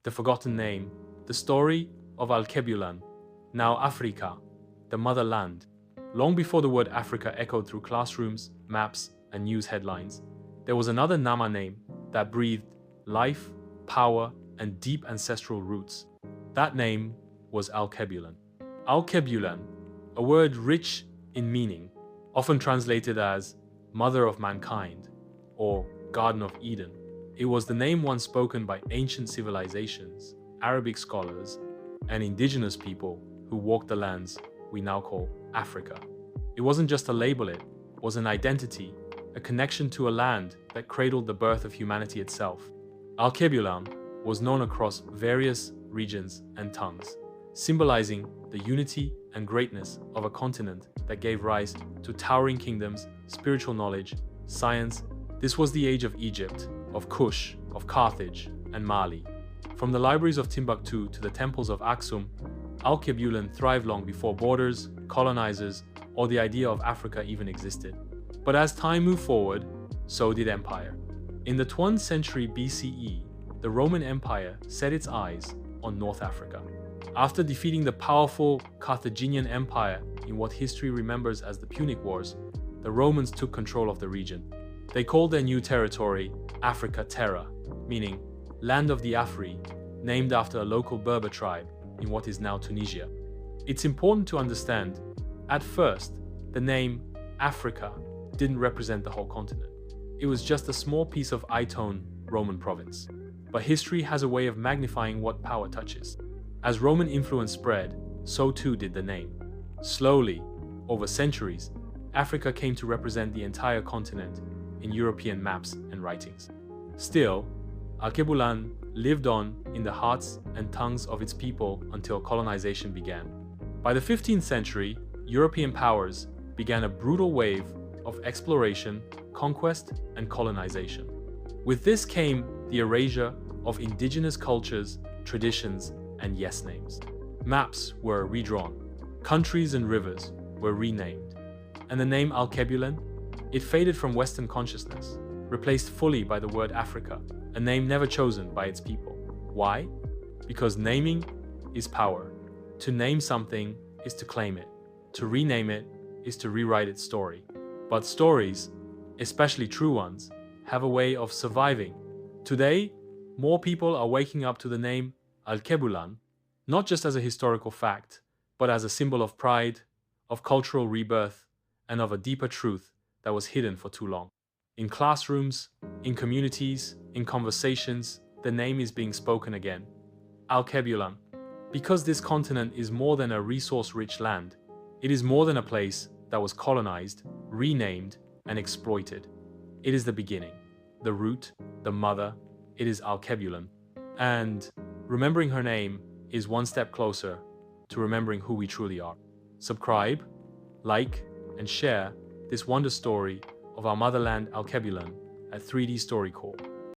the forgotten name, the story of Alkebulan, now Africa, the motherland. Long before the word Africa echoed through classrooms, maps, and news headlines, there was another Nama name that breathed life, power, and deep ancestral roots. That name was Alkebulan. Alkebulan, a word rich in meaning, often translated as Mother of Mankind or Garden of Eden. It was the name once spoken by ancient civilizations, Arabic scholars, and indigenous people who walked the lands we now call Africa. It wasn't just a label, it was an identity, a connection to a land that cradled the birth of humanity itself. Alkebulan was known across various regions and tongues, symbolizing the unity and greatness of a continent that gave rise to towering kingdoms, spiritual knowledge, science. This was the age of Egypt, of Kush, of Carthage, and Mali. From the libraries of Timbuktu to the temples of Aksum, Alkebulan thrived long before borders, colonizers, or the idea of Africa even existed. But as time moved forward, so did empire. In the 12th century BCE, the Roman Empire set its eyes on North Africa. After defeating the powerful Carthaginian Empire in what history remembers as the Punic Wars, the Romans took control of the region. They called their new territory Africa Terra, meaning Land of the Afri, named after a local Berber tribe in what is now Tunisia. It's important to understand, at first, the name Africa didn't represent the whole continent. It was just a small piece of Itone Roman province. But history has a way of magnifying what power touches. As Roman influence spread, so too did the name. Slowly, over centuries, Africa came to represent the entire continent in European maps and writings. Still, Alkebulan lived on in the hearts and tongues of its people until colonization began. By the 15th century, European powers began a brutal wave of exploration, conquest, and colonization. With this came the erasure of indigenous cultures, traditions, and yes names. Maps were redrawn, countries and rivers were renamed, and the name Alkebulan, it faded from Western consciousness, replaced fully by the word Africa, a name never chosen by its people. Why? Because naming is power. To name something is to claim it. To rename it is to rewrite its story. But stories, especially true ones, have a way of surviving. Today, more people are waking up to the name Alkebulan, not just as a historical fact, but as a symbol of pride, of cultural rebirth, and of a deeper truth that was hidden for too long. In classrooms, in communities, in conversations, the name is being spoken again. Alkebulan. Because this continent is more than a resource-rich land, it is more than a place that was colonized, renamed, and exploited. It is the beginning, the root, the mother. It is Alkebulan. And remembering her name is one step closer to remembering who we truly are. Subscribe, like, and share this wonder story of our motherland Alkebulan at 3D Story Corps.